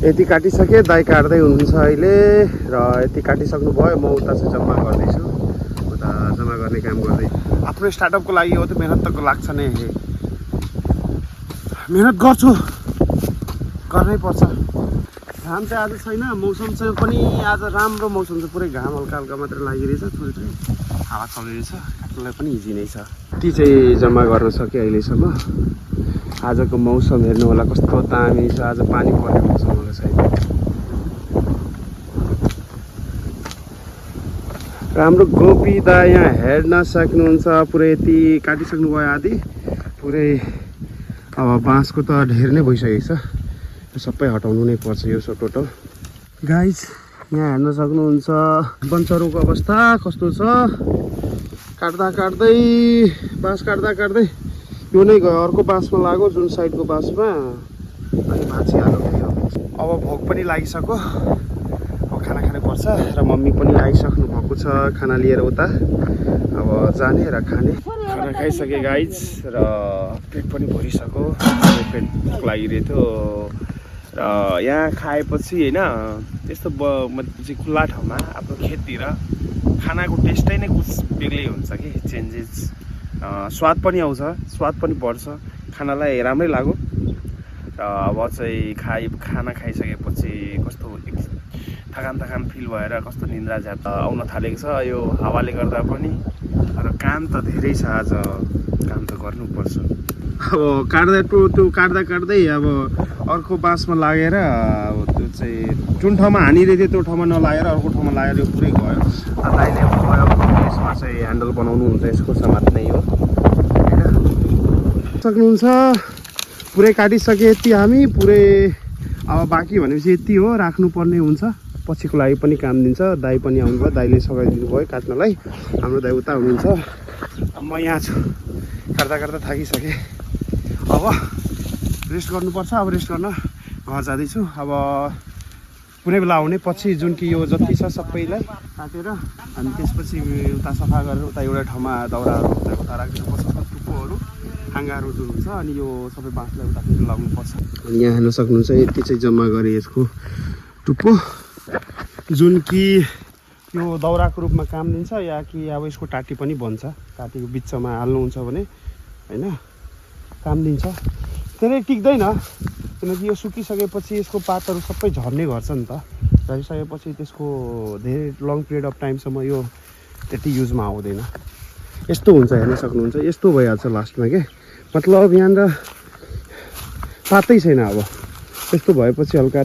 यति काटिसके दाइ काट्दै हुनुहुन्छ अहिले र यति काटिसक्नु भयो म उता चाहिँ जम्मा गर्दैछु उता जम्मा गर्ने काम गर्दै आफ्नो स्टार्टअपको लागि हो त मेहनत त लाग्छ नै मेहनत गर्छु गर्नै पर्छ घाम चाहिँ आज छैन मौसम चाहिँ पनि आज राम्रो मौसम छ पुरै घाम हल्का हल्का मात्र लागिरहेछ थोरै थोरै हावा चलिरहेछ काट्नलाई पनि इजी नै छ ती चाहिँ जम्मा गर्न सके अहिलेसम्म आजको मौसम हेर्नु होला कस्तो दामी छ आज पानी पर्ने मौसम होला सायद राम्रो गोपी दा यहाँ हेर्न सक्नुहुन्छ पुरै यति काटिसक्नु भयो आदि पुरै अब बाँसको त ढेर नै भइसकेको छ सबै हटाउनु नै पर्छ यो सब टोटल गाइज यहाँ हेर्न सक्नुहुन्छ वनचरोको अवस्था कस्तो छ काट्दा काट्दै बाँस काट्दा काट्दै यो नै गयो अर्को बाँसमा लाग्यो जुन साइडको बाँसमा अनि भाँचिहाल्यो अब भोक पनि लागिसक्यो अब खाना खानु पर्छ र मम्मी पनि आइसक्नु भएको छ खाना लिएर उता अब जाने र खाने खाना खाइसके गाइज र पेट पनि भरिसक्यो पेट भोक लागिरहेको थियो र यहाँ खाएपछि होइन यस्तो चाहिँ खुल्ला ठाउँमा आफ्नो खेततिर खानाको टेस्टै नै कुछ बेग्लै हुन्छ कि चेन्जेस स्वाद पनि आउँछ स्वाद पनि बढ्छ खानालाई राम्रै लाग्यो र अब चाहिँ खाना खाइसकेपछि कस्तो थकान थकान फिल भएर कस्तो निन्द्रा झ्याप आउन थालेको छ यो हावाले गर्दा पनि र काम त धेरै छ आज काम त गर्नुपर्छ अब त्यो काट्दा काट्दै अब अर्को बाँसमा लागेर अब त्यो चाहिँ जुन ठाउँमा हानिरहेको थियो त्यो ठाउँमा नलागेर अर्को ठाउँमा लागेर यो पुरै गयो दाइले यसमा चाहिँ ह्यान्डल बनाउनु हुन्छ यसको समात्नै हो सक्नुहुन्छ पुरै काटिसके यति हामी पुरै अब बाँकी भनेपछि यति हो राख्नुपर्ने हुन्छ पछिको लागि पनि काम दिन्छ दाइ पनि आउनुभयो दाइले सघाइदिनु भयो काट्नलाई हाम्रो दाइ उता हुनुहुन्छ म यहाँ छु काट्दा काट्दा थाकिसकेँ अब रेस्ट गर्नुपर्छ अब रेस्ट गर्न घर जाँदैछु अब कुनै बेला आउने पछि जुन कि यो जति छ सबैलाई काटेर अनि त्यसपछि उता सफा गरेर उता एउटा ठाउँमा दाउराहरू उता राख्नुपर्छ टुप्पोहरू हाँगाहरू जुन हुन्छ अनि यो सबै बाँसलाई उता फेरि लगाउनुपर्छ अनि यहाँ हेर्न सक्नुहुन्छ यति चाहिँ जम्मा गरेँ यसको टुप्पो जुन कि यो दाउराको रूपमा काम दिन्छ या कि अब यसको टाटी पनि बन्छ टाटीको बिचमा हाल्नुहुन्छ भने होइन काम दिन्छ धेरै टिक्दैन किनकि यो सुकिसकेपछि यसको पातहरू सबै झर्ने गर्छ नि त झरिसकेपछि त्यसको धेरै लङ पिरियड अफ टाइमसम्म यो त्यति युजमा आउँदैन यस्तो हुन्छ हेर्न सक्नुहुन्छ यस्तो भइहाल्छ लास्टमा के मतलब यहाँनिर पातै छैन अब यस्तो भएपछि हल्का